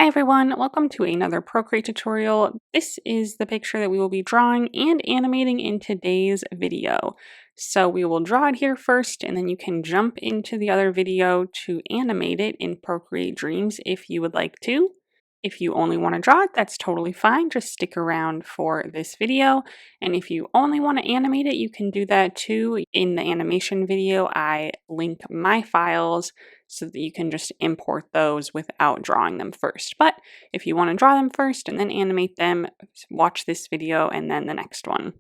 Hi everyone, welcome to another Procreate tutorial. This is the picture that we will be drawing and animating in today's video. So we will draw it here first, and then you can jump into the other video to animate it in Procreate Dreams if you would like to. If you only want to draw it, that's totally fine. Just stick around for this video. And if you only want to animate it, you can do that too. In the animation video, I link my files so that you can just import those without drawing them first. But if you want to draw them first and then animate them, watch this video and then the next one.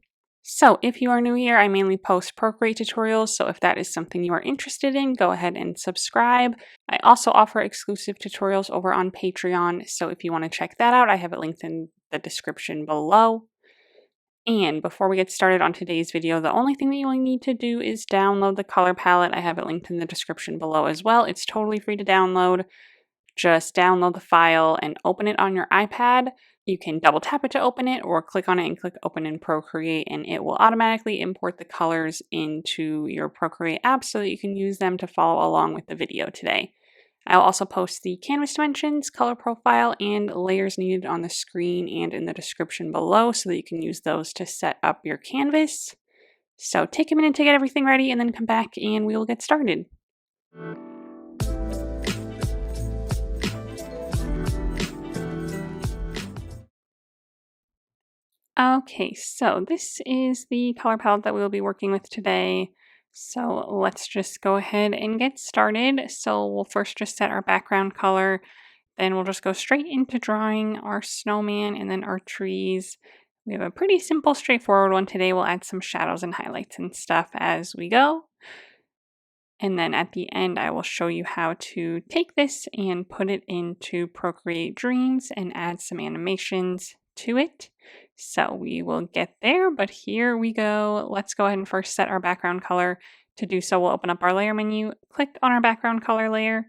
So if you are new here, I mainly post Procreate tutorials, so if that is something you are interested in, go ahead and subscribe. I also offer exclusive tutorials over on Patreon, so if you want to check that out, I have it linked in the description below. And before we get started on today's video, the only thing that you will need to do is download the color palette. I have it linked in the description below as well. It's totally free to download. Just download the file and open it on your iPad. You can double tap it to open it or click on it and click open in Procreate, and it will automatically import the colors into your Procreate app so that you can use them to follow along with the video today. I'll also post the canvas dimensions, color profile, and layers needed on the screen and in the description below so that you can use those to set up your canvas. So take a minute to get everything ready and then come back and we will get started. Okay, so this is the color palette that we will be working with today. So let's just go ahead and get started. So we'll first just set our background color, then we'll just go straight into drawing our snowman and then our trees. We have a pretty simple, straightforward one today. We'll add some shadows and highlights and stuff as we go. And then at the end, I will show you how to take this and put it into Procreate Dreams and add some animations to it. So we will get there, but here we go. Let's go ahead and first set our background color. To do so, we'll open up our layer menu, click on our background color layer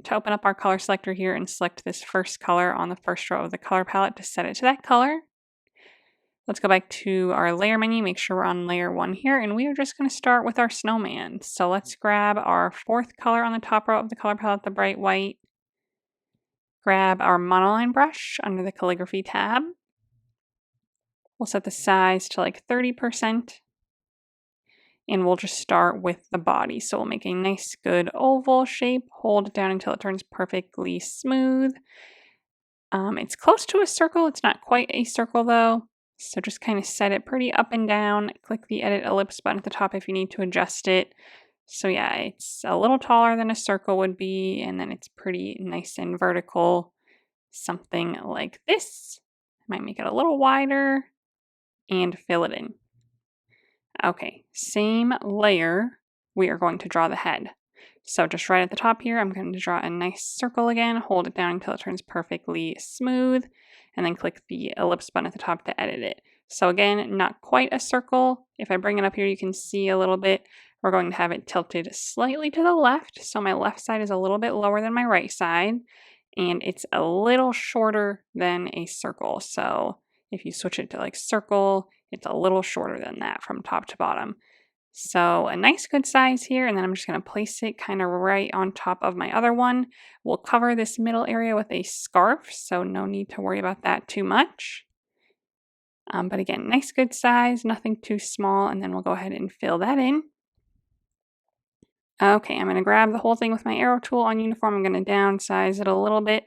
to open up our color selector here and select this first color on the first row of the color palette to set it to that color. Let's go back to our layer menu, make sure we're on layer 1 here, and we are just going to start with our snowman. So let's grab our fourth color on the top row of the color palette, the bright white. Grab our monoline brush under the calligraphy tab. We'll set the size to like 30%. And we'll just start with the body. So we'll make a nice good oval shape, hold it down until it turns perfectly smooth. It's close to a circle, it's not quite a circle though. So just kind of set it pretty up and down. Click the edit ellipse button at the top if you need to adjust it. So yeah, it's a little taller than a circle would be, and then it's pretty nice and vertical. Something like this. I might make it a little wider and fill it in. Okay, same layer, we are going to draw the head. So just right at the top here, I'm going to draw a nice circle again, hold it down until it turns perfectly smooth, and then click the ellipse button at the top to edit it. So again, not quite a circle. If I bring it up here, you can see a little bit. We're going to have it tilted slightly to the left, so my left side is a little bit lower than my right side, and it's a little shorter than a circle. So if you switch it to like circle, it's a little shorter than that from top to bottom. So a nice good size here, and then I'm just going to place it kind of right on top of my other one. We'll cover this middle area with a scarf, so no need to worry about that too much. But again, nice good size, nothing too small, and then we'll go ahead and fill that in. Okay, I'm going to grab the whole thing with my arrow tool on uniform. I'm going to downsize it a little bit.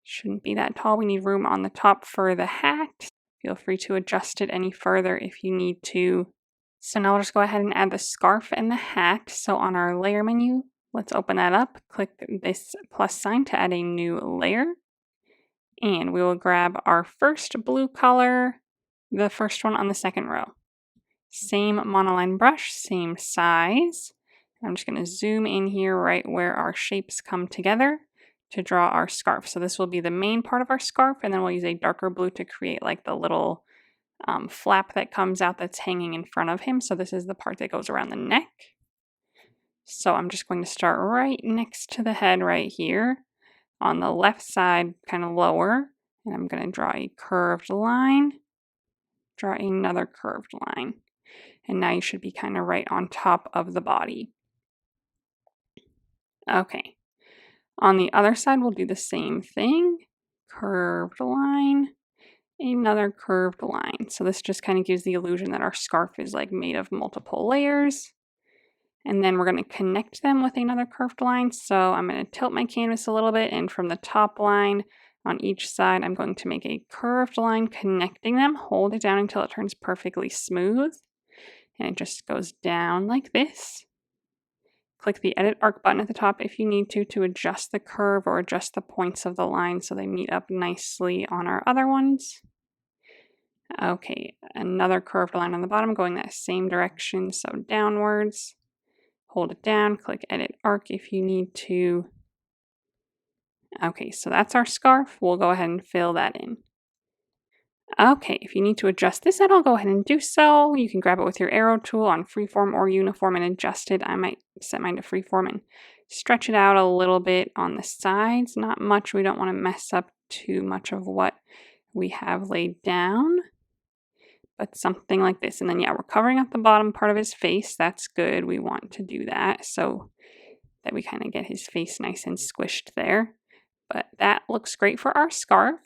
Shouldn't be that tall. We need room on the top for the hat. Feel free to adjust it any further if you need to. So now we'll just go ahead and add the scarf and the hat. So on our layer menu, let's open that up. Click this plus sign to add a new layer. And we will grab our first blue color, the first one on the second row. Same monoline brush, same size. I'm just going to zoom in here right where our shapes come together to draw our scarf. So this will be the main part of our scarf, and then we'll use a darker blue to create like the little flap that comes out that's hanging in front of him. So this is the part that goes around the neck. So I'm just going to start right next to the head right here on the left side, kind of lower, and I'm going to draw a curved line, draw another curved line, and now you should be kind of right on top of the body. Okay. On the other side, we'll do the same thing. curved line, another curved line. So this just kind of gives the illusion that our scarf is like made of multiple layers. And then we're going to connect them with another curved line. So I'm going to tilt my canvas a little bit, and from the top line on each side, I'm going to make a curved line connecting them. Hold it down until it turns perfectly smooth. And it just goes down like this. Click the Edit Arc button at the top if you need to adjust the curve or adjust the points of the line so they meet up nicely on our other ones. Okay, another curved line on the bottom going that same direction, so downwards. Hold it down, click Edit Arc if you need to. Okay, so that's our scarf. We'll go ahead and fill that in. Okay, if you need to adjust this at all, go ahead and do so. You can grab it with your arrow tool on freeform or uniform and adjust it. I might set mine to freeform and stretch it out a little bit on the sides. Not much. We don't want to mess up too much of what we have laid down. But something like this. And then, yeah, we're covering up the bottom part of his face. That's good. We want to do that so that we kind of get his face nice and squished there. But that looks great for our scarf.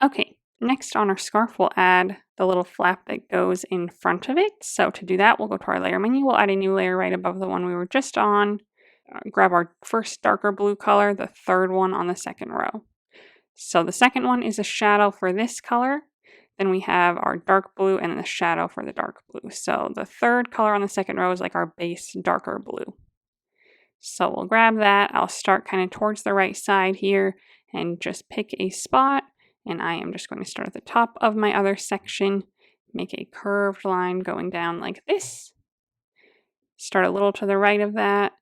Okay, next on our scarf, we'll add the little flap that goes in front of it. So to do that, we'll go to our layer menu. We'll add a new layer right above the one we were just on. Grab our first darker blue color, the third one on the second row. So the second one is a shadow for this color. Then we have our dark blue and then the shadow for the dark blue. So the third color on the second row is like our base darker blue. So we'll grab that. I'll start kind of towards the right side here and just pick a spot. And I am just going to start at the top of my other section, make a curved line going down like this. Start a little to the right of that.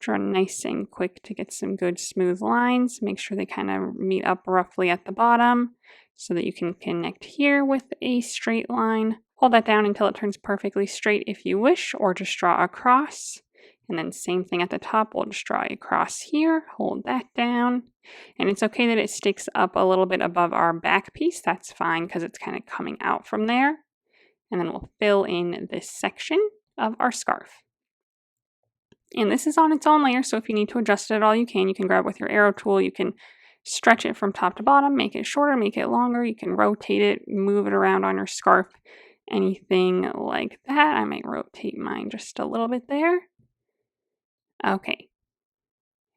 Draw nice and quick to get some good smooth lines. Make sure they kind of meet up roughly at the bottom so that you can connect here with a straight line. Hold that down until it turns perfectly straight if you wish, or just draw across. And then same thing at the top, we'll just draw a cross here, hold that down. And it's okay that it sticks up a little bit above our back piece. That's fine because it's kind of coming out from there. And then we'll fill in this section of our scarf. And this is on its own layer, so if you need to adjust it at all, you can. You can grab with your arrow tool, you can stretch it from top to bottom, make it shorter, make it longer. You can rotate it, move it around on your scarf, anything like that. I might rotate mine just a little bit there. Okay.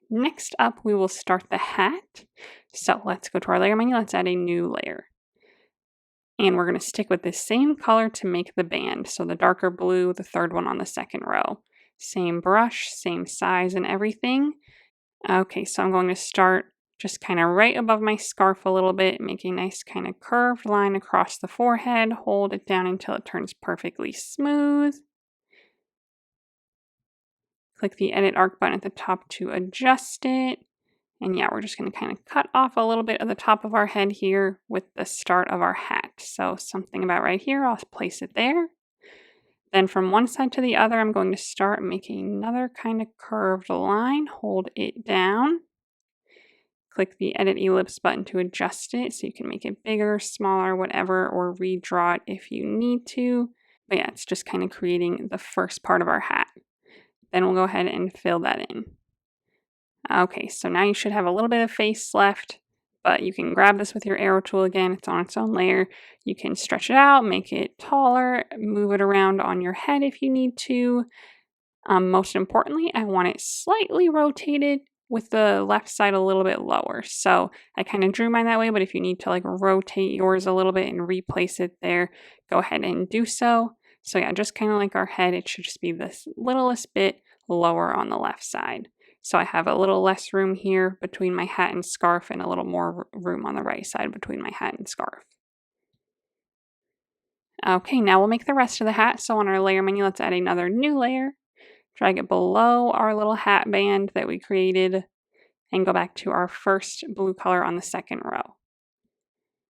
Next up, we will start the hat. So let's go to our layer menu. Let's add a new layer. And we're going to stick with the same color to make the band. So the darker blue, the third one on the second row. Same brush, same size and everything. Okay, so I'm going to start just kind of right above my scarf a little bit, make a nice kind of curved line across the forehead, hold it down until it turns perfectly smooth. Click the Edit Arc button at the top to adjust it. And yeah, we're just going to kind of cut off a little bit of the top of our head here with the start of our hat. So something about right here, I'll place it there. Then from one side to the other, I'm going to start making another kind of curved line. Hold it down. Click the Edit Ellipse button to adjust it so you can make it bigger, smaller, whatever, or redraw it if you need to. But yeah, it's just kind of creating the first part of our hat. Then we'll go ahead and fill that in. Okay, so now you should have a little bit of face left, but you can grab this with your arrow tool again. It's on its own layer. You can stretch it out, make it taller, move it around on your head if you need to. Most importantly, I want it slightly rotated with the left side a little bit lower. So I kind of drew mine that way, but if you need to like rotate yours a little bit and replace it there, go ahead and do so. So yeah, just kind of like our head, it should just be this littlest bit lower on the left side. So I have a little less room here between my hat and scarf and a little more room on the right side between my hat and scarf. Okay, now we'll make the rest of the hat. So on our layer menu, let's add another new layer. Drag it below our little hat band that we created and go back to our first blue color on the second row.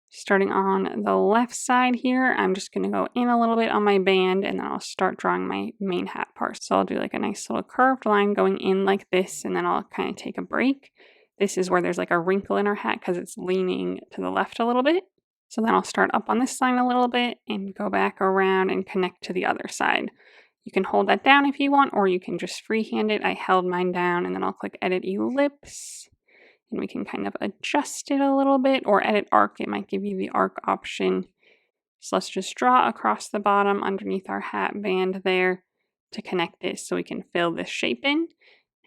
Starting on the left side here, I'm just going to go in a little bit on my band and then I'll start drawing my main hat part. So I'll do like a nice little curved line going in like this and then I'll kind of take a break. This is where there's like a wrinkle in our hat because it's leaning to the left a little bit. So then I'll start up on this line a little bit and go back around and connect to the other side. You can hold that down if you want, or you can just freehand it. I held mine down and then I'll click Edit Ellipse. and we can kind of adjust it a little bit, or edit arc. It might give you the arc option. So let's just draw across the bottom underneath our hat band there to connect it so we can fill this shape in,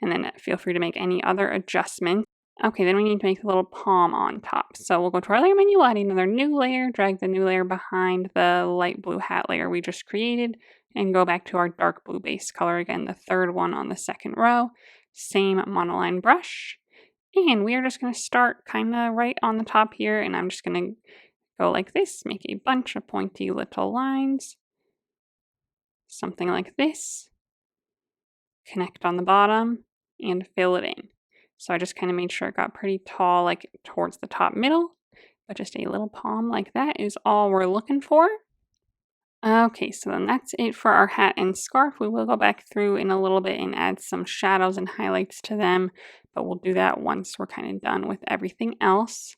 and then feel free to make any other adjustments. Okay, then we need to make the little palm on top. So we'll go to our layer menu, add another new layer, drag the new layer behind the light blue hat layer we just created, and go back to our dark blue base color again, the third one on the second row. Same monoline brush. And we are just going to start kind of right on the top here, and I'm just going to go like this, make a bunch of pointy little lines. Something like this. Connect on the bottom and fill it in. So I just kind of made sure it got pretty tall, like towards the top middle, but just a little palm like that is all we're looking for. Okay, so then that's it for our hat and scarf. We will go back through in a little bit and add some shadows and highlights to them, but we'll do that once we're kind of done with everything else.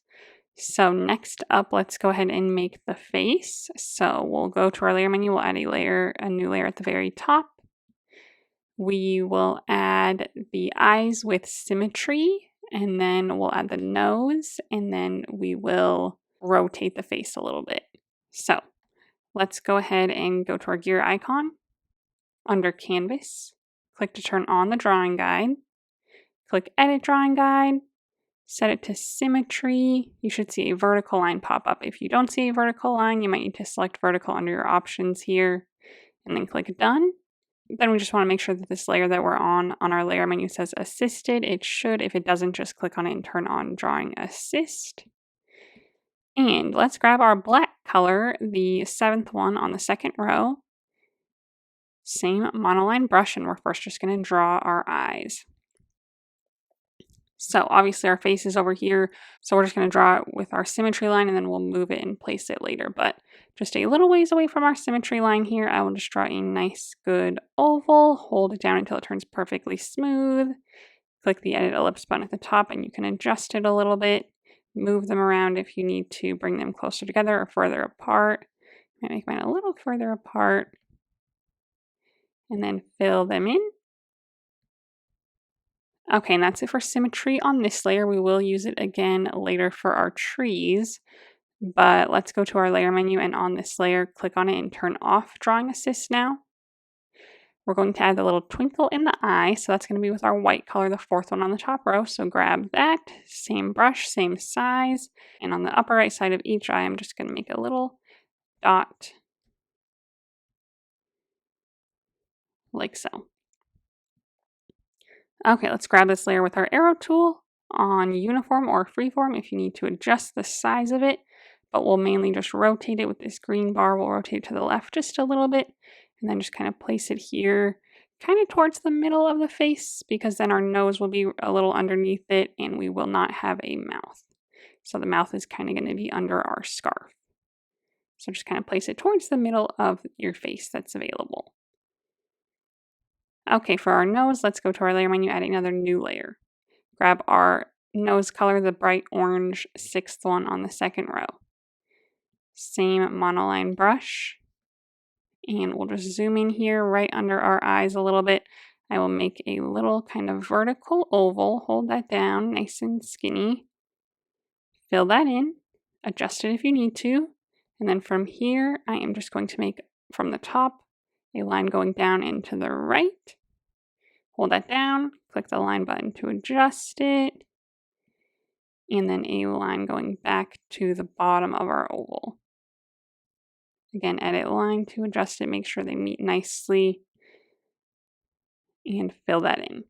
So next up, let's go ahead and make the face. So we'll go to our layer menu, we'll add a new layer at the very top. We will add the eyes with symmetry, and then we'll add the nose, and then we will rotate the face a little bit. So let's go ahead and go to our gear icon. Under Canvas, click to turn on the drawing guide. Click Edit Drawing Guide. Set it to Symmetry. You should see a vertical line pop up. If you don't see a vertical line, you might need to select vertical under your options here, and then click Done. Then we just want to make sure that this layer that we're on our layer menu says assisted. It should. If it doesn't, just click on it and turn on drawing assist. And let's grab our black color, the 7th one on the second row. Same monoline brush, and we're first just going to draw our eyes. So obviously our face is over here, so we're just going to draw it with our symmetry line, and then we'll move it and place it later. But just a little ways away from our symmetry line here, I will just draw a nice good oval, hold it down until it turns perfectly smooth. Click the edit ellipse button at the top, and you can adjust it a little bit. Move them around if you need to bring them closer together or further apart. I might make mine a little further apart, and then fill them in. Okay, and that's it for symmetry on this layer. We will use it again later for our trees, but let's go to our layer menu, and on this layer, click on it and turn off drawing assist now. We're going to add the little twinkle in the eye, so that's going to be with our white color, the 4th one on the top row. So grab that, same brush, same size, and on the upper right side of each eye, I'm just going to make a little dot like so. Okay, let's grab this layer with our arrow tool on uniform or freeform if you need to adjust the size of it, but we'll mainly just rotate it with this green bar. We'll rotate it to the left just a little bit, and then just kind of place it here, kind of towards the middle of the face, because then our nose will be a little underneath it, and we will not have a mouth. So the mouth is kind of going to be under our scarf. So just kind of place it towards the middle of your face that's available. Okay, for our nose, let's go to our layer menu, add another new layer. Grab our nose color, the bright orange 6th one on the 2nd row. Same monoline brush. And we'll just zoom in here right under our eyes a little bit. I will make a little kind of vertical oval. Hold that down, nice and skinny. Fill that in. Adjust it if you need to. And then from here, I am just going to make, from the top, a line going down and to the right. Hold that down, click the line button to adjust it, and then a line going back to the bottom of our oval. Again, edit line to adjust it, make sure they meet nicely, and fill that in.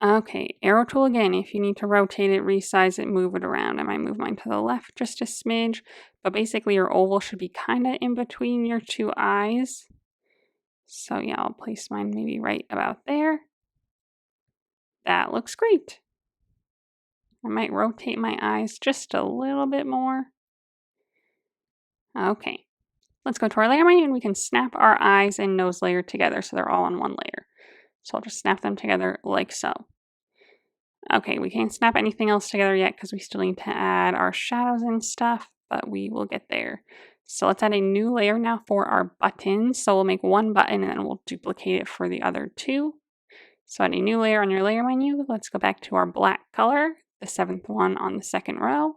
Okay, arrow tool again, if you need to rotate it, resize it, move it around. I might move mine to the left just a smidge, but basically your oval should be kind of in between your two eyes. So yeah, I'll place mine maybe right about there. That looks great. I might rotate my eyes just a little bit more. Okay, let's go to our layer menu, and we can snap our eyes and nose layer together so they're all on one layer. So I'll just snap them together like so. Okay, we can't snap anything else together yet because we still need to add our shadows and stuff, but we will get there. So let's add a new layer now for our buttons. So we'll make one button, and then we'll duplicate it for the other two. So add a new layer on your layer menu. Let's go back to our black color, the 7th one on the 2nd row.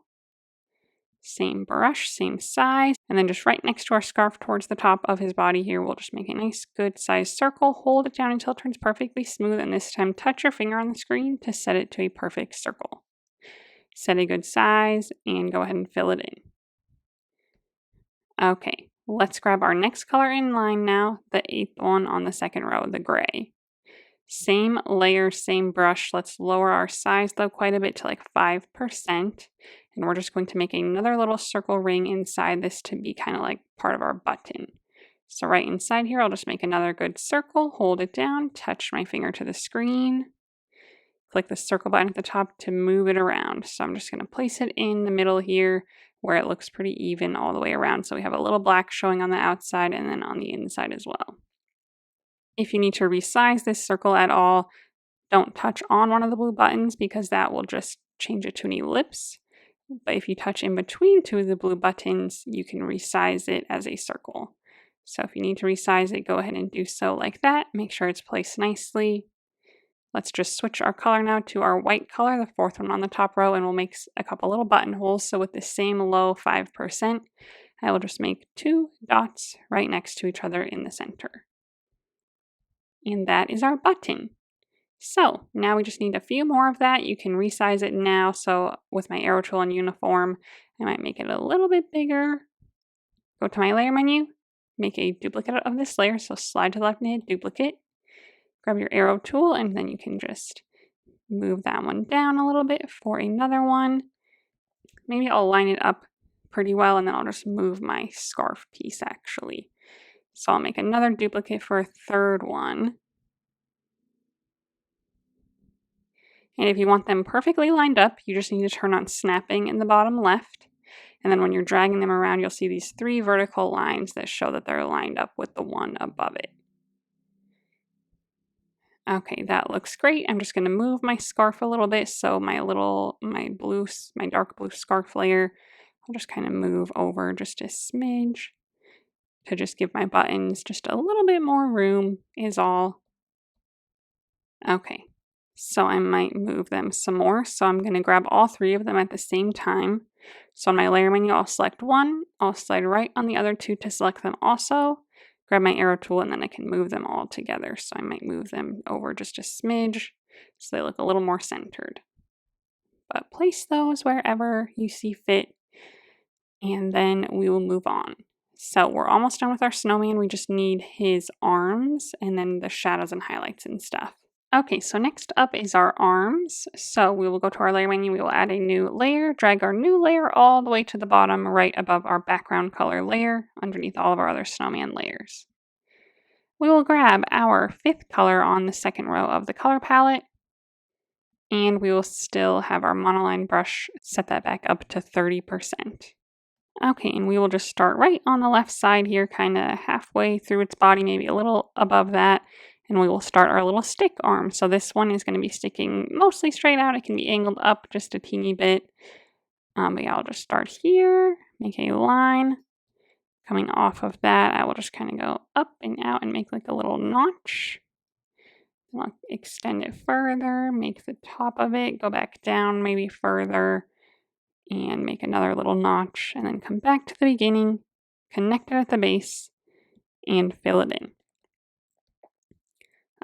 Same brush, same size, and then just right next to our scarf towards the top of his body here, we'll just make a nice good sized circle. Hold it down until it turns perfectly smooth, and this time touch your finger on the screen to set it to a perfect circle. Set a good size and go ahead and fill it in. Okay, let's grab our next color in line now, the 8th one on the 2nd row, the gray. Same layer, same brush. Let's lower our size though quite a bit to like 5%. And we're just going to make another little circle ring inside this to be kind of like part of our button. So right inside here, I'll just make another good circle, hold it down, touch my finger to the screen, click the circle button at the top to move it around. So I'm just going to place it in the middle here where it looks pretty even all the way around. So we have a little black showing on the outside and then on the inside as well. If you need to resize this circle at all, don't touch on one of the blue buttons because that will just change it to an ellipse. But if you touch in between two of the blue buttons, you can resize it as a circle. So if you need to resize it, go ahead and do so like that. Make sure it's placed nicely. Let's just switch our color now to our white color, the 4th one on the top row, and we'll make a couple little buttonholes. So with the same low 5%, I will just make 2 dots right next to each other in the center. And that is our button. So now we just need a few more of that. You can resize it now. So with my arrow tool and uniform, I might make it a little bit bigger. Go to my layer menu, make a duplicate of this layer. So slide to the left and hit duplicate. Grab your arrow tool and then you can just move that one down a little bit for another one. Maybe I'll line it up pretty well and then I'll just move my scarf piece actually. So I'll make another duplicate for a 3rd one. And if you want them perfectly lined up, you just need to turn on snapping in the bottom left. And then when you're dragging them around, you'll see these 3 vertical lines that show that they're lined up with the one above it. Okay, that looks great. I'm just going to move my scarf a little bit. So my dark blue scarf layer, I'll just kind of move over just a smidge to just give my buttons just a little bit more room is all. Okay. So I might move them some more. So I'm going to grab all 3 of them at the same time. So on my layer menu, I'll select one. I'll slide right on the other 2 to select them also. Grab my arrow tool and then I can move them all together. So I might move them over just a smidge so they look a little more centered. But place those wherever you see fit and then we will move on. So we're almost done with our snowman. We just need his arms and then the shadows and highlights and stuff. Okay, so next up is our arms. So we will go to our layer menu, we will add a new layer, drag our new layer all the way to the bottom right above our background color layer underneath all of our other snowman layers. We will grab our 5th color on the 2nd row of the color palette and we will still have our monoline brush, set that back up to 30%. Okay, and we will just start right on the left side here, kind of halfway through its body, maybe a little above that. And we will start our little stick arm. So this one is going to be sticking mostly straight out. It can be angled up just a teeny bit. But yeah, I'll just start here, make a line. Coming off of that, I will just kind of go up and out and make like a little notch. I'll extend it further, make the top of it, go back down maybe further, and make another little notch. And then come back to the beginning, connect it at the base, and fill it in.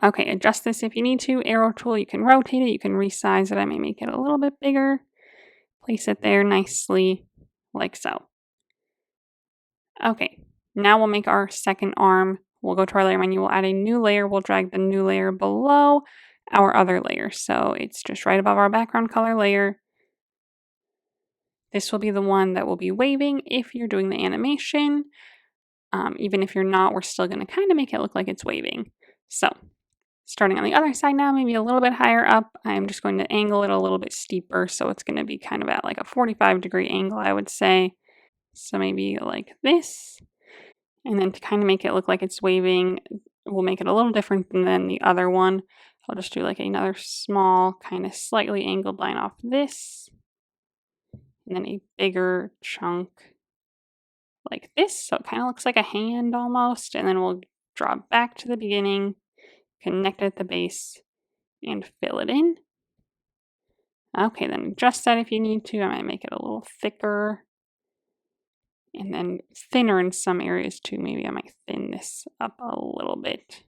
Okay, adjust this if you need to. Arrow tool, you can rotate it, you can resize it. I may make it a little bit bigger. Place it there nicely, like so. Okay, now we'll make our 2nd arm. We'll go to our layer menu, we'll add a new layer. We'll drag the new layer below our other layer. So it's just right above our background color layer. This will be the one that will be waving if you're doing the animation. Even if you're not, we're still going to kind of make it look like it's waving. So starting on the other side now, maybe a little bit higher up, I'm just going to angle it a little bit steeper. So it's going to be kind of at like a 45-degree angle, I would say. So maybe like this. And then to kind of make it look like it's waving, we'll make it a little different than the other one. I'll just do like another small, kind of slightly angled line off this. And then a bigger chunk like this. So it kind of looks like a hand almost. And then we'll draw back to the beginning, connect it at the base, and fill it in. Okay, then adjust that if you need to. I might make it a little thicker and then thinner in some areas too. Maybe I might thin this up a little bit.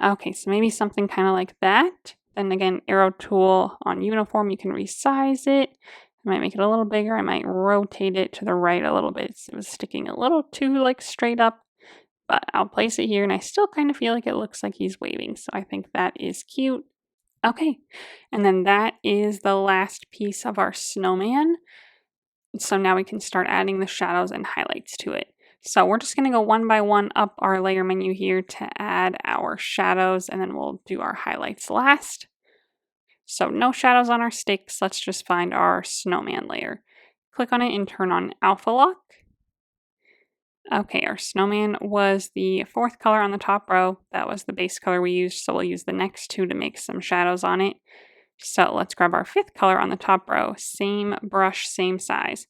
Okay, so maybe something kind of like that. Then again, arrow tool on uniform, you can resize it. I might make it a little bigger. I might rotate it to the right a little bit. So it was sticking a little too like straight up, but I'll place it here and I still kind of feel like it looks like he's waving. So I think that is cute. Okay, and then that is the last piece of our snowman. So now we can start adding the shadows and highlights to it. So we're just going to go one by one up our layer menu here to add our shadows, and then we'll do our highlights last. So no shadows on our sticks. Let's just find our snowman layer. Click on it and turn on alpha lock. Okay, our snowman was the 4th color on the top row. That was the base color we used, so we'll use the next 2 to make some shadows on it. So let's grab our 5th color on the top row. Same brush, same size.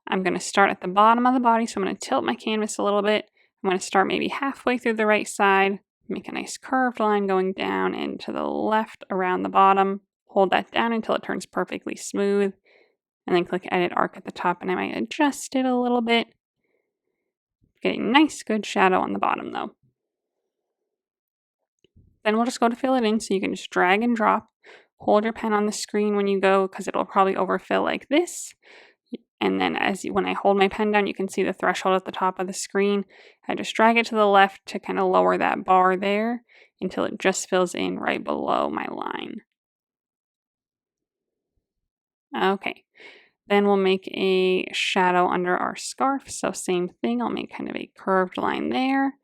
I'm going to start at the bottom of the body, so I'm going to tilt my canvas a little bit. I'm going to start maybe halfway through the right side, make a nice curved line going down and to the left around the bottom. Hold that down until it turns perfectly smooth, and then click Edit Arc at the top, and I might adjust it a little bit. Getting nice, good shadow on the bottom though. Then we'll just go to fill it in, so you can just drag and drop. Hold your pen on the screen when you go, because it'll probably overfill like this. And then when I hold my pen down, you can see the threshold at the top of the screen. I just drag it to the left to kind of lower that bar there until it just fills in right below my line. Okay, then we'll make a shadow under our scarf. So same thing, I'll make kind of a curved line there,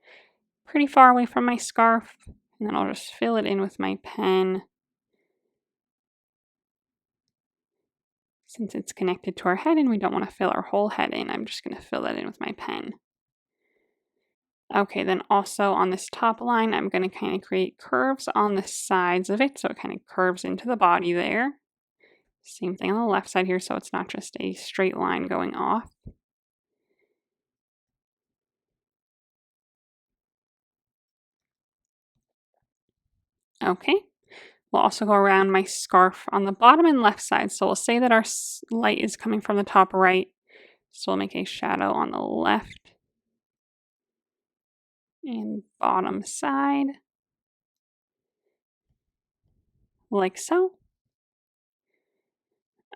pretty far away from my scarf. And then I'll just fill it in with my pen. Since it's connected to our head and we don't want to fill our whole head in, I'm just going to fill that in with my pen. Okay, then also on this top line, I'm going to kind of create curves on the sides of it, so it kind of curves into the body there. Same thing on the left side here, so it's not just a straight line going off. Okay, we'll also go around my scarf on the bottom and left side, so we'll say that our light is coming from the top right, so we'll make a shadow on the left and bottom side, like so.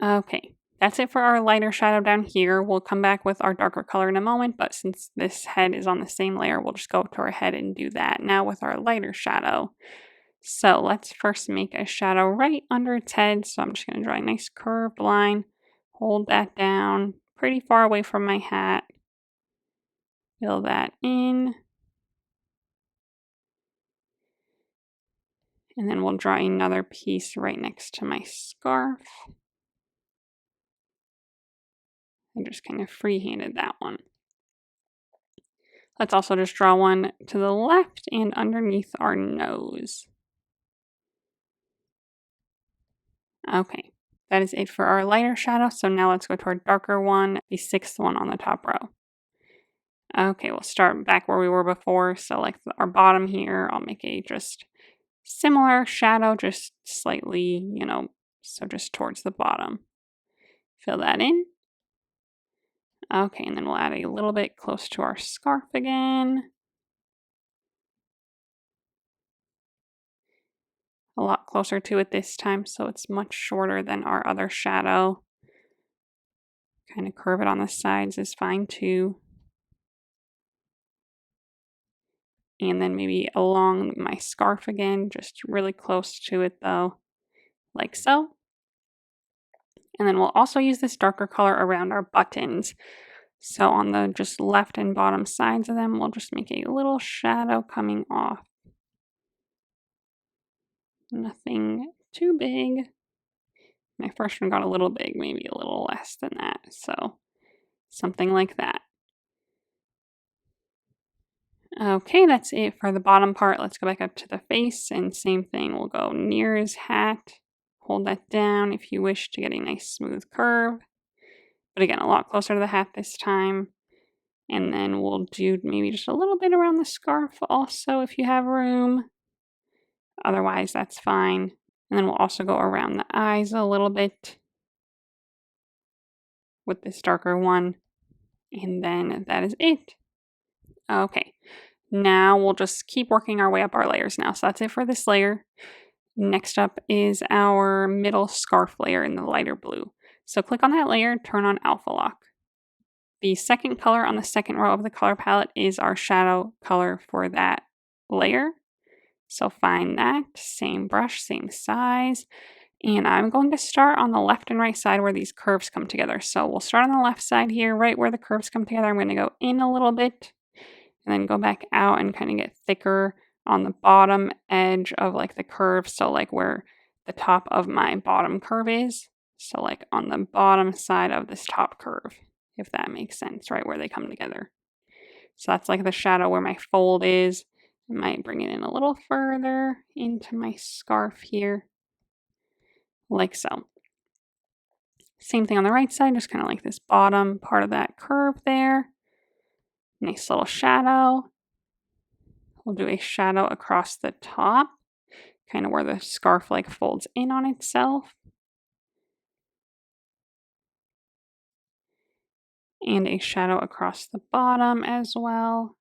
Okay, that's it for our lighter shadow down here. We'll come back with our darker color in a moment, but since this head is on the same layer, we'll just go up to our head and do that now with our lighter shadow. So let's first make a shadow right under its head. So I'm just going to draw a nice curved line, hold that down pretty far away from my hat, fill that in, and then we'll draw another piece right next to my scarf. I just kind of free-handed that one. Let's also just draw one to the left and underneath our nose. Okay, that is it for our lighter shadow. So now let's go to our darker one, the 6th one on the top row. Okay, we'll start back where we were before. So like our bottom here, I'll make a just similar shadow, just slightly, so just towards the bottom. Fill that in. Okay, and then we'll add a little bit close to our scarf again. A lot closer to it this time, so it's much shorter than our other shadow. Kind of curve it on the sides is fine too. And then maybe along my scarf again, just really close to it though, like so. And then we'll also use this darker color around our buttons. So on the just left and bottom sides of them, we'll just make a little shadow coming off. Nothing too big. My first one got a little big, maybe a little less than that. So something like that. Okay, that's it for the bottom part. Let's go back up to the face and same thing. We'll go near his hat. Hold that down if you wish to get a nice smooth curve. But again, a lot closer to the hat this time. And then we'll do maybe just a little bit around the scarf also if you have room. Otherwise, that's fine. And then we'll also go around the eyes a little bit with this darker one. And then that is it. Okay, now we'll just keep working our way up our layers now. So that's it for this layer. Next up is our middle scarf layer in the lighter blue. So click on that layer, turn on alpha lock. The second color on the second row of the color palette is our shadow color for that layer. So find that, same brush, same size. And I'm going to start on the left and right side where these curves come together. So we'll start on the left side here, right where the curves come together. I'm going to go in a little bit and then go back out and kind of get thicker on the bottom edge of like the curve. So like where the top of my bottom curve is. So like on the bottom side of this top curve, if that makes sense, right where they come together. So that's like the shadow where my fold is. I might bring it in a little further into my scarf here, like so. Same thing on the right side, just kind of like this bottom part of that curve there. Nice little shadow. We'll do a shadow across the top, kind of where the scarf like folds in on itself. And a shadow across the bottom as well.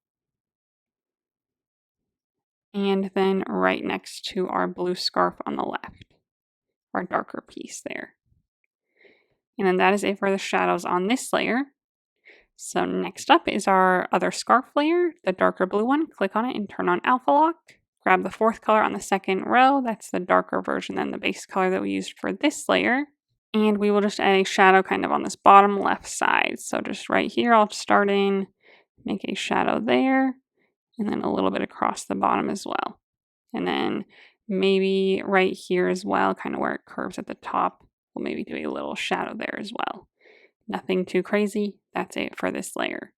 And then right next to our blue scarf on the left, our darker piece there. And then that is it for the shadows on this layer. So next up is our other scarf layer, the darker blue one. Click on it and turn on alpha lock. Grab the fourth color on the second row. That's the darker version than the base color that we used for this layer. And we will just add a shadow kind of on this bottom left side. So just right here, I'll start in, make a shadow there, and then a little bit across the bottom as well. And then maybe right here as well, kind of where it curves at the top, we'll maybe do a little shadow there as well. Nothing too crazy. That's it for this layer.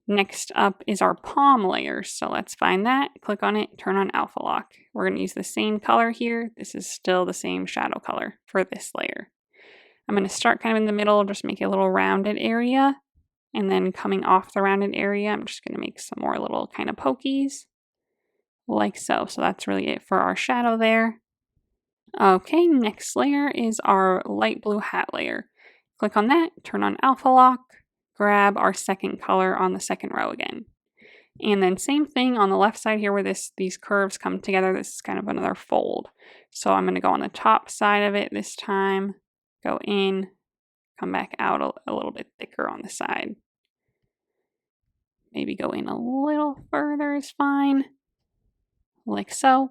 Next up is our palm layer. So let's find that, click on it, turn on alpha lock. We're going to use the same color here. This is still the same shadow color for this layer. I'm going to start kind of in the middle, just make a little rounded area. And then coming off the rounded area, I'm just going to make some more little kind of pokies. Like so. So that's really it for our shadow there. Okay, next layer is our light blue hat layer. Click on that, turn on alpha lock, grab our second color on the second row again. And then same thing on the left side here where these curves come together. This is kind of another fold. So I'm going to go on the top side of it this time, go in, come back out a little bit thicker on the side. Maybe go in a little further is fine, like so.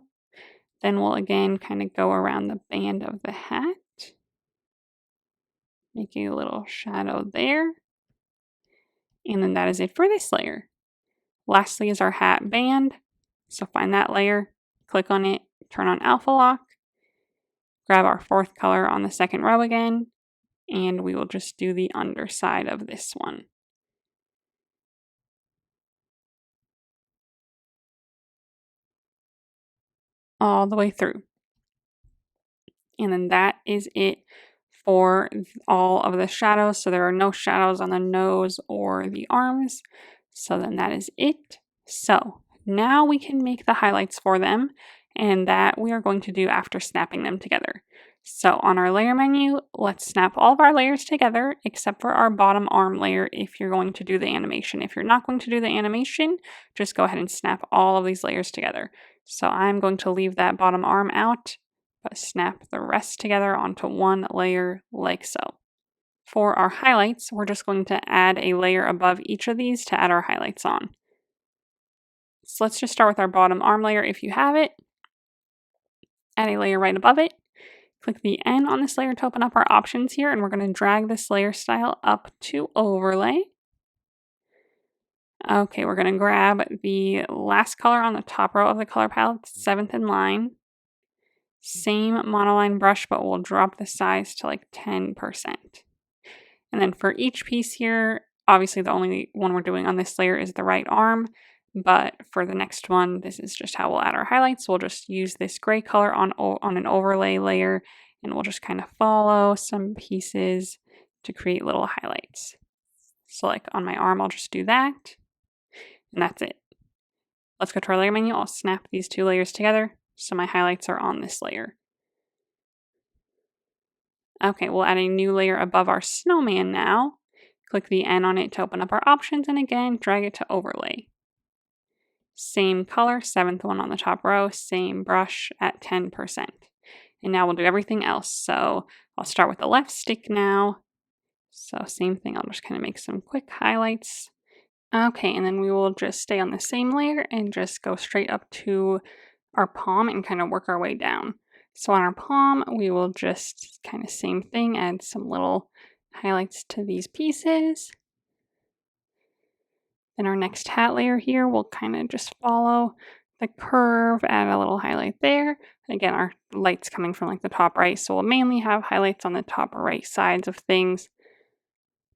Then we'll again kind of go around the band of the hat, making a little shadow there. And then that is it for this layer. Lastly is our hat band. So find that layer, click on it, turn on alpha lock, grab our fourth color on the second row again, and we will just do the underside of this one. All the way through. And then that is it for all of the shadows. So there are no shadows on the nose or the arms. So then that is it. So now we can make the highlights for them, and that we are going to do after snapping them together. So on our layer menu, let's snap all of our layers together except for our bottom arm layer if you're going to do the animation. If you're not going to do the animation, just go ahead and snap all of these layers together. So I'm going to leave that bottom arm out, but snap the rest together onto one layer like so. For our highlights, we're just going to add a layer above each of these to add our highlights on. So let's just start with our bottom arm layer if you have it. Add a layer right above it. Click the N on this layer to open up our options here, and we're going to drag this layer style up to overlay. Okay, we're going to grab the last color on the top row of the color palette, 7th in line. Same monoline brush, but we'll drop the size to like 10%. And then for each piece here, obviously the only one we're doing on this layer is the right arm, but for the next one, this is just how we'll add our highlights. We'll just use this gray color on an overlay layer, and we'll just kind of follow some pieces to create little highlights. So like on my arm, I'll just do that, and that's it. Let's go to our layer menu. I'll snap these two layers together so my highlights are on this layer. Okay, we'll add a new layer above our snowman now. Click the N on it to open up our options, and again, drag it to overlay. Same color, 7th one on the top row, same brush at 10%. And now we'll do everything else. So I'll start with the left stick now. So same thing, I'll just kind of make some quick highlights. Okay, and then we will just stay on the same layer and just go straight up to our palm and kind of work our way down. So on our palm, we will just kind of same thing, add some little highlights to these pieces. Then our next hat layer here will kind of just follow the curve, add a little highlight there. Again, our light's coming from like the top right, so we'll mainly have highlights on the top right sides of things.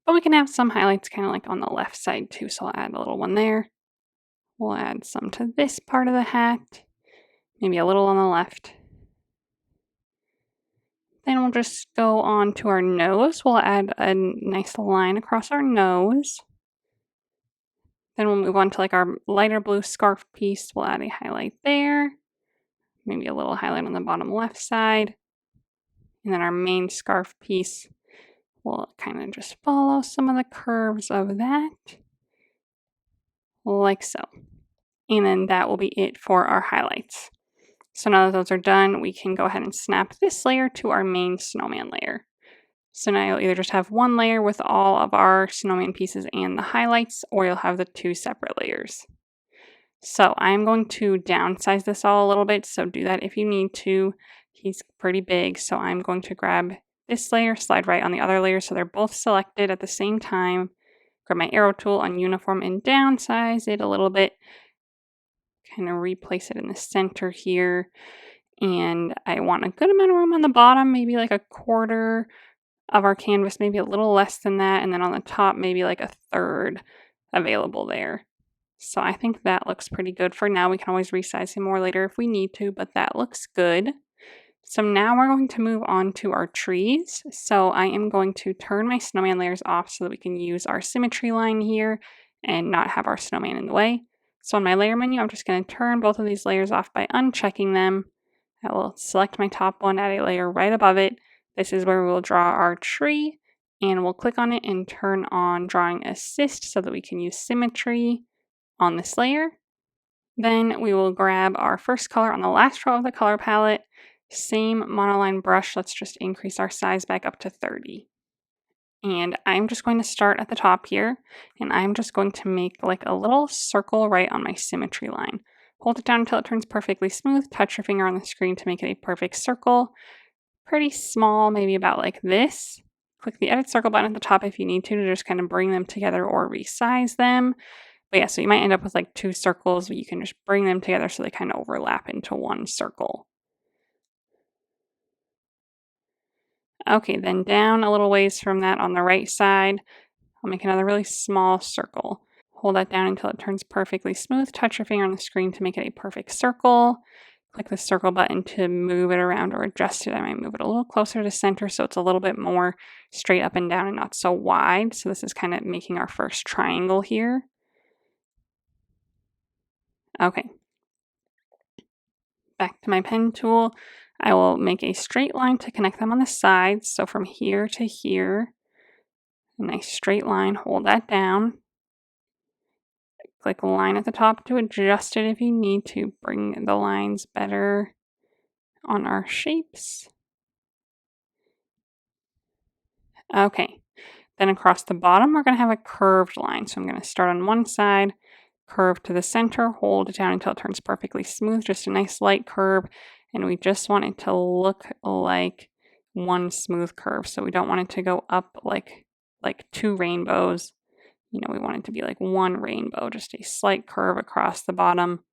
But we can have some highlights kind of like on the left side too, so I'll add a little one there. We'll add some to this part of the hat, maybe a little on the left. Then we'll just go on to our nose. We'll add a nice line across our nose. Then we'll move on to like our lighter blue scarf piece. We'll add a highlight there, maybe a little highlight on the bottom left side. And then our main scarf piece, we'll kind of just follow some of the curves of that, like so. And then that will be it for our highlights. So now that those are done, we can go ahead and snap this layer to our main snowman layer. So now you'll either just have one layer with all of our snowman pieces and the highlights, or you'll have the two separate layers. So I'm going to downsize this all a little bit, so do that if you need to. He's pretty big, so I'm going to grab this layer, slide right on the other layer so they're both selected at the same time. Grab my arrow tool on uniform and downsize it a little bit. Kind of replace it in the center here. And I want a good amount of room on the bottom, maybe like a quarter of our canvas, maybe a little less than that, and then on the top maybe like a third available there. So I think that looks pretty good for now. We can always resize him more later if we need to, but that looks good. So now we're going to move on to our trees. So I am going to turn my snowman layers off so that we can use our symmetry line here and not have our snowman in the way. So on my layer menu, I'm just going to turn both of these layers off by unchecking them. I will select my top one, add a layer right above it. This is where we will draw our tree, and we'll click on it and turn on Drawing Assist so that we can use symmetry on this layer. Then we will grab our first color on the last row of the color palette. Same monoline brush, let's just increase our size back up to 30. And I'm just going to start at the top here, and I'm just going to make like a little circle right on my symmetry line. Hold it down until it turns perfectly smooth, touch your finger on the screen to make it a perfect circle. Pretty small, maybe about like this. Click the edit circle button at the top if you need to just kind of bring them together or resize them. But yeah, so you might end up with like two circles, but you can just bring them together so they kind of overlap into one circle. Okay, then down a little ways from that on the right side, I'll make another really small circle. Hold that down until it turns perfectly smooth. Touch your finger on the screen to make it a perfect circle. Click the circle button to move it around or adjust it. I might move it a little closer to center so it's a little bit more straight up and down and not so wide. So this is kind of making our first triangle here. Okay. Back to my pen tool. I will make a straight line to connect them on the sides. So from here to here, a nice straight line, hold that down. Click line at the top to adjust it if you need to bring the lines better on our shapes. Okay, then across the bottom, we're going to have a curved line. So I'm going to start on one side, curve to the center, hold it down until it turns perfectly smooth, just a nice light curve. And we just want it to look like one smooth curve. So we don't want it to go up like two rainbows. You know, we want it to be like one rainbow, just a slight curve across the bottom,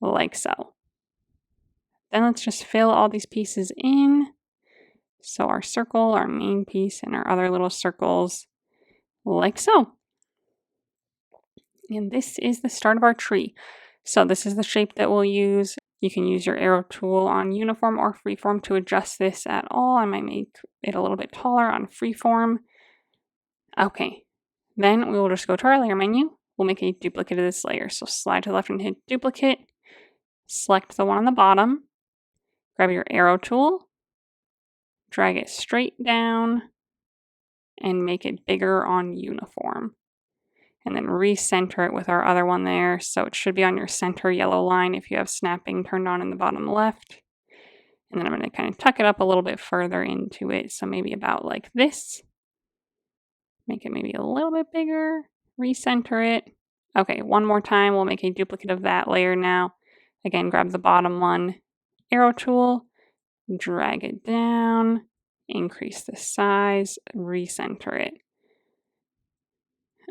like so. Then let's just fill all these pieces in. So our circle, our main piece, and our other little circles, like so. And this is the start of our tree. So this is the shape that we'll use. You can use your arrow tool on uniform or freeform to adjust this at all. I might make it a little bit taller on freeform. Okay. Then we will just go to our layer menu. We'll make a duplicate of this layer. So slide to the left and hit duplicate. Select the one on the bottom. Grab your arrow tool. drag it straight down, and make it bigger on uniform. And then recenter it with our other one there. So it should be on your center yellow line if you have snapping turned on in the bottom left. And then I'm going to kind of tuck it up a little bit further into it. So maybe about like this. Make it maybe a little bit bigger. Recenter it. Okay, one more time. We'll make a duplicate of that layer now. Again, grab the bottom one, arrow tool, drag it down, increase the size, recenter it.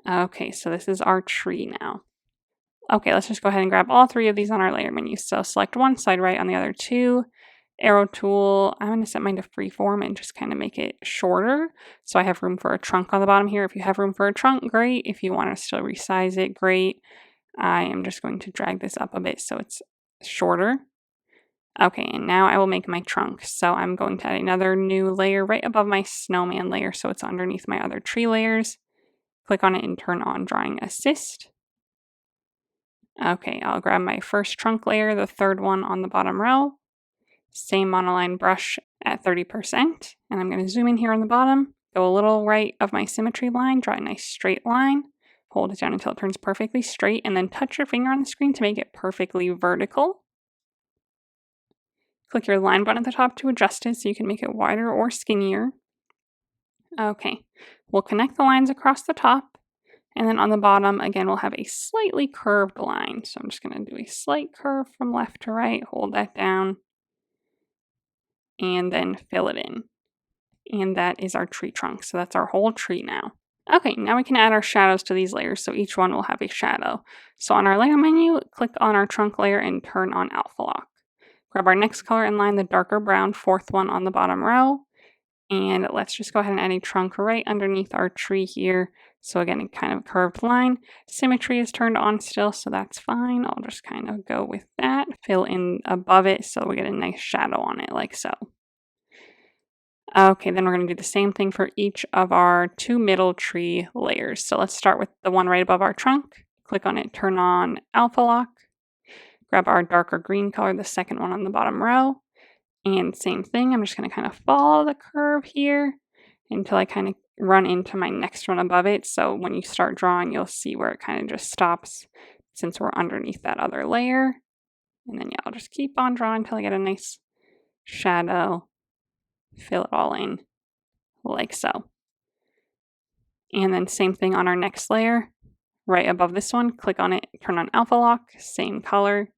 Okay, so this is our tree now. Okay, let's just go ahead and grab all three of these on our layer menu. So select one, slide right on the other two. Arrow tool, I'm going to set mine to freeform and just kind of make it shorter. So I have room for a trunk on the bottom here. If you have room for a trunk, great. If you want to still resize it, great. I am just going to drag this up a bit so it's shorter. Okay, and now I will make my trunk. So I'm going to add another new layer right above my snowman layer so it's underneath my other tree layers. Click on it and turn on Drawing Assist. Okay, I'll grab my first trunk layer, the third one on the bottom row. Same monoline brush at 30%. And I'm going to zoom in here on the bottom, go a little right of my symmetry line, draw a nice straight line. Hold it down until it turns perfectly straight, and then touch your finger on the screen to make it perfectly vertical. Click your line button at the top to adjust it so you can make it wider or skinnier. Okay, we'll connect the lines across the top, and then on the bottom, again, we'll have a slightly curved line. So I'm just going to do a slight curve from left to right, hold that down, and then fill it in. And that is our tree trunk. So that's our whole tree now. Okay, now we can add our shadows to these layers, so each one will have a shadow. So on our layer menu, click on our trunk layer and turn on Alpha Lock. Grab our next color in line, the darker brown, fourth one on the bottom row. And let's just go ahead and add a trunk right underneath our tree here. So again, a kind of curved line. Symmetry is turned on still, so that's fine. I'll just kind of go with that. Fill in above it so we get a nice shadow on it, like so. Okay, then we're going to do the same thing for each of our two middle tree layers. So let's start with the one right above our trunk. Click on it, turn on Alpha Lock. Grab our darker green color, the second one on the bottom row. And same thing, I'm just going to kind of follow the curve here until I kind of run into my next one above it. So when you start drawing, you'll see where it kind of just stops since we're underneath that other layer. And then yeah, I'll just keep on drawing until I get a nice shadow. Fill it all in like so. And then same thing on our next layer, right above this one, click on it, turn on Alpha Lock, same color.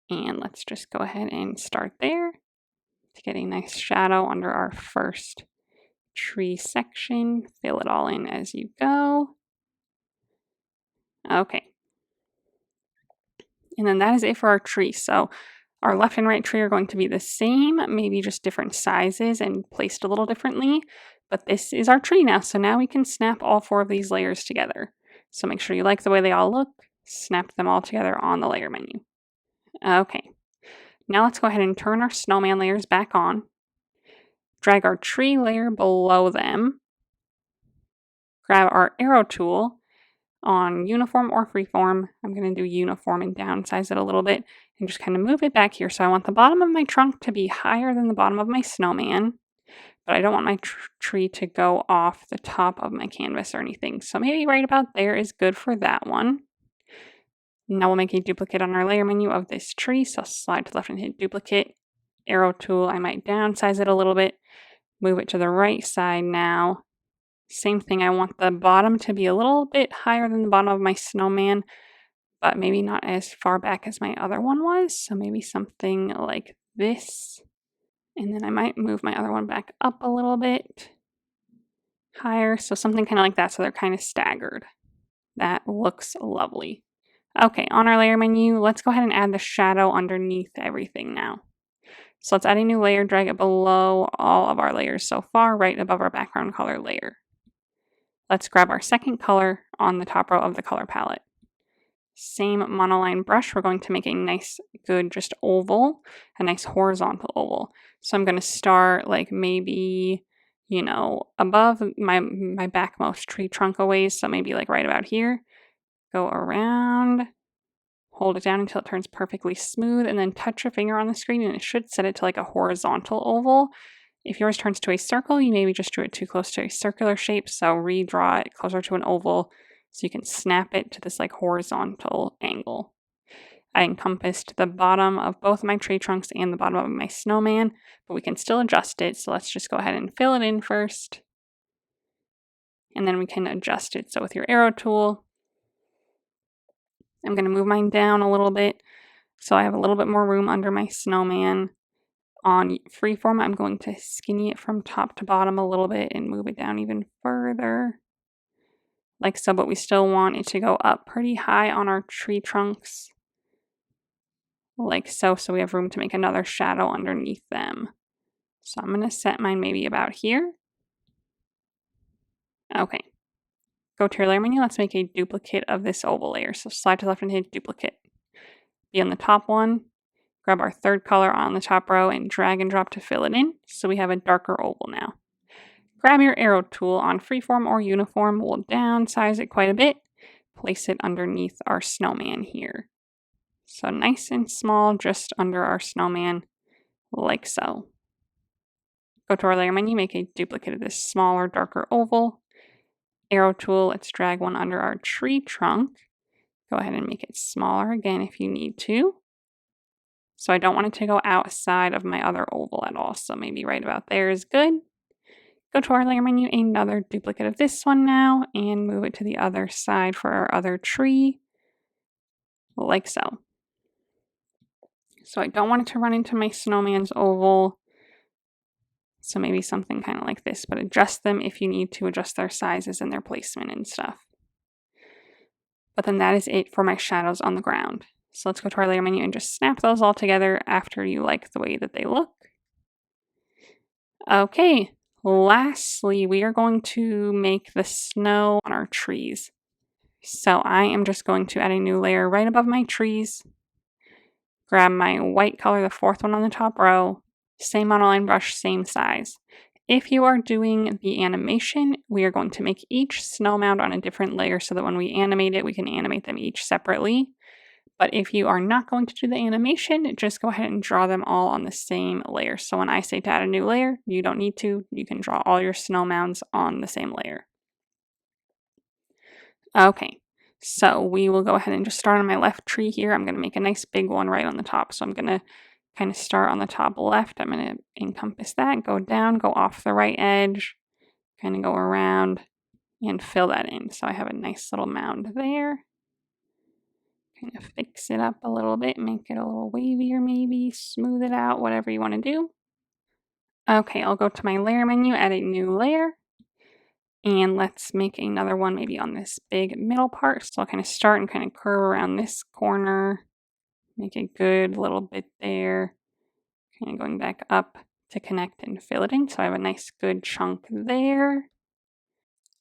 And let's just go ahead and start there to get a nice shadow under our first tree section. Fill it all in as you go. Okay. And then that is it for our tree. So our left and right tree are going to be the same, maybe just different sizes and placed a little differently. But this is our tree now. So now we can snap all four of these layers together. So make sure you like the way they all look. Snap them all together on the layer menu. Okay. Now let's go ahead and turn our snowman layers back on. Drag our tree layer below them. Grab our arrow tool on uniform or freeform. I'm going to do uniform and downsize it a little bit and just kind of move it back here. So I want the bottom of my trunk to be higher than the bottom of my snowman, but I don't want my tree to go off the top of my canvas or anything. So maybe right about there is good for that one. Now we'll make a duplicate on our layer menu of this tree. So slide to the left and hit duplicate. Arrow tool, I might downsize it a little bit. Move it to the right side now. Same thing, I want the bottom to be a little bit higher than the bottom of my snowman, but maybe not as far back as my other one was. So maybe something like this. And then I might move my other one back up a little bit higher. So something kind of like that. So they're kind of staggered. That looks lovely. Okay, on our layer menu, let's go ahead and add the shadow underneath everything now. So let's add a new layer, drag it below all of our layers so far, right above our background color layer. Let's grab our second color on the top row of the color palette. Same monoline brush, we're going to make a nice, good, just oval, a nice horizontal oval. So I'm going to start like maybe, you know, above my backmost tree trunk a ways, so maybe like right about here. Go around, hold it down until it turns perfectly smooth, and then touch your finger on the screen and it should set it to like a horizontal oval. If yours turns to a circle, you maybe just drew it too close to a circular shape, so redraw it closer to an oval so you can snap it to this like horizontal angle. I encompassed the bottom of both my tree trunks and the bottom of my snowman, but we can still adjust it, so let's just go ahead and fill it in first. And then we can adjust it. So with your arrow tool, I'm going to move mine down a little bit so I have a little bit more room under my snowman. On freeform, I'm going to skinny it from top to bottom a little bit and move it down even further. Like so, but we still want it to go up pretty high on our tree trunks. Like so, so we have room to make another shadow underneath them. So I'm going to set mine maybe about here. Okay. Go to your layer menu, let's make a duplicate of this oval layer. So slide to the left and hit duplicate. Be on the top one, grab our third color on the top row and drag and drop to fill it in. So we have a darker oval now. Grab your arrow tool on freeform or uniform, we'll downsize it quite a bit. Place it underneath our snowman here. So nice and small, just under our snowman, like so. Go to our layer menu, make a duplicate of this smaller, darker oval. Arrow tool, let's drag one under our tree trunk. Go ahead and make it smaller again if you need to. So I don't want it to go outside of my other oval at all, so maybe right about there is good. Go to our layer menu, another duplicate of this one now, and move it to the other side for our other tree, like so. So I don't want it to run into my snowman's oval. So maybe something kind of like this, but adjust them if you need to adjust their sizes and their placement and stuff. But then that is it for my shadows on the ground. So let's go to our layer menu and just snap those all together after you like the way that they look. Okay, lastly, we are going to make the snow on our trees. So I am just going to add a new layer right above my trees. Grab my white color, the fourth one on the top row. Same monoline brush, same size. If you are doing the animation, we are going to make each snow mound on a different layer so that when we animate it, we can animate them each separately. But if you are not going to do the animation, just go ahead and draw them all on the same layer. So when I say to add a new layer, you don't need to. You can draw all your snow mounds on the same layer. Okay, so we will go ahead and just start on my left tree here. I'm going to make a nice big one right on the top. So I'm going to kind of start on the top left. I'm going to encompass that, go down, go off the right edge, kind of go around and fill that in. So I have a nice little mound there. Kind of fix it up a little bit, make it a little wavier maybe, smooth it out, whatever you want to do. Okay, I'll go to my layer menu, add a new layer. And let's make another one maybe on this big middle part. So I'll kind of start and kind of curve around this corner. Make a good little bit there. Kind of going back up to connect and fill it in. So I have a nice good chunk there.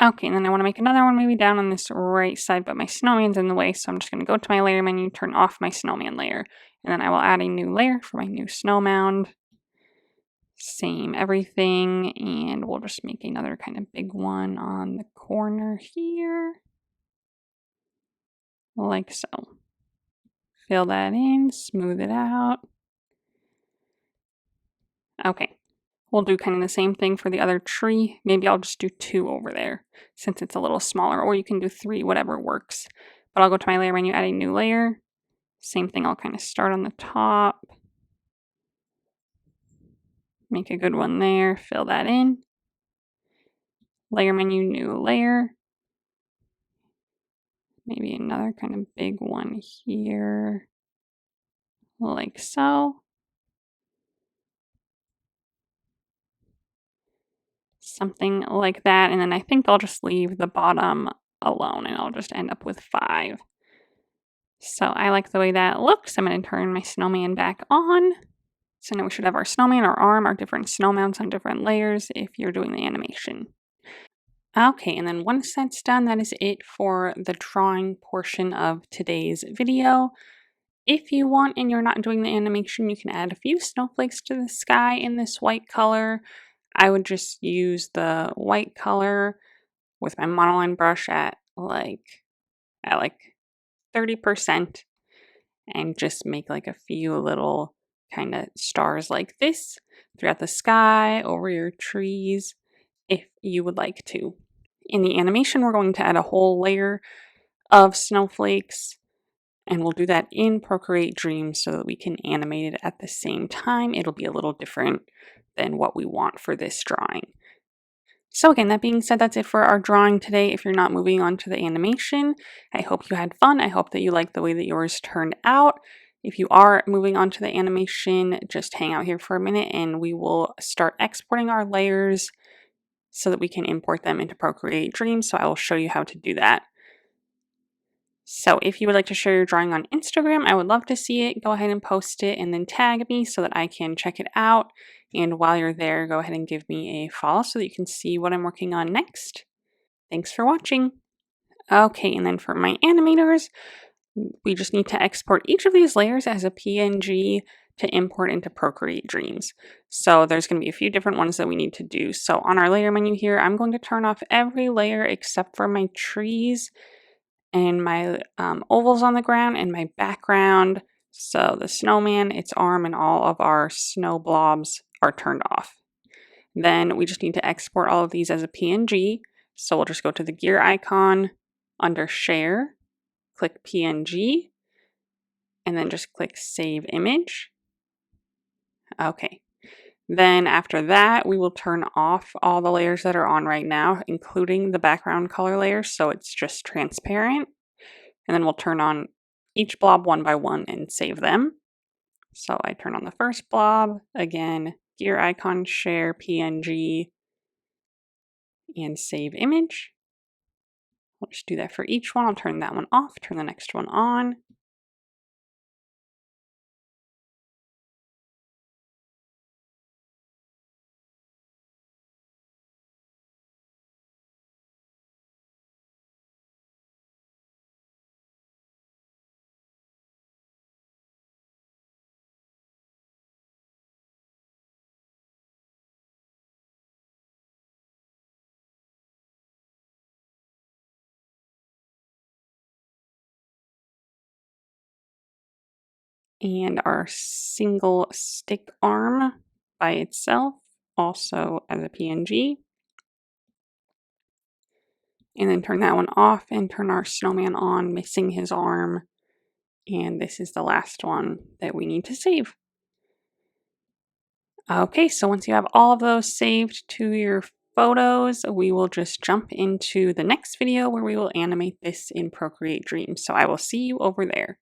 Okay, and then I want to make another one maybe down on this right side, but my snowman's in the way. So I'm just going to go to my layer menu, turn off my snowman layer. And then I will add a new layer for my new snow mound. Same everything, and we'll just make another kind of big one on the corner here. Like so. Fill that in, smooth it out. Okay, we'll do kind of the same thing for the other tree. Maybe I'll just do 2 over there since it's a little smaller, or you can do 3, whatever works. But I'll go to my layer menu, add a new layer. Same thing, I'll kind of start on the top. Make a good one there, fill that in. Layer menu, new layer. Maybe another kind of big one here. Like so. Something like that, and then I think I'll just leave the bottom alone and I'll just end up with 5. So I like the way that looks. I'm going to turn my snowman back on. So now we should have our snowman, our arm, our different snow mounts on different layers if you're doing the animation. Okay, and then once that's done, that is it for the drawing portion of today's video. If you want and you're not doing the animation, you can add a few snowflakes to the sky in this white color. I would just use the white color with my monoline brush at like 30% and just make like a few little kind of stars like this. throughout the sky, over your trees, if you would like to. In the animation, we're going to add a whole layer of snowflakes, and we'll do that in Procreate Dream so that we can animate it at the same time. It'll be a little different than what we want for this drawing. So again, that being said, that's it for our drawing today. If you're not moving on to the animation, I hope you had fun. I hope that you liked the way that yours turned out. If you are moving on to the animation, just hang out here for a minute and we will start exporting our layers so that we can import them into Procreate Dream. So I will show you how to do that. So if you would like to share your drawing on Instagram, I would love to see it. Go ahead and post it and then tag me so that I can check it out. And while you're there, go ahead and give me a follow so that you can see what I'm working on next. Thanks for watching. Okay, and then for my animators, we just need to export each of these layers as a PNG to import into Procreate Dreams. So there's going to be a few different ones that we need to do. So on our layer menu here, I'm going to turn off every layer except for my trees and my ovals on the ground and my background. So the snowman, its arm, and all of our snow blobs are turned off. Then we just need to export all of these as a PNG. So we'll just go to the gear icon under Share, click PNG, and then just click Save Image. Okay. Then after that, we will turn off all the layers that are on right now, including the background color layer, so it's just transparent. And then we'll turn on each blob one by one and save them. So I turn on the first blob, again, gear icon, share, PNG, and save image. We'll just do that for each one. I'll turn that one off, turn the next one on. And our single stick arm by itself, also as a PNG. And then turn that one off and turn our snowman on, missing his arm. And this is the last one that we need to save. Okay, so once you have all of those saved to your photos, we will just jump into the next video where we will animate this in Procreate Dream. So I will see you over there.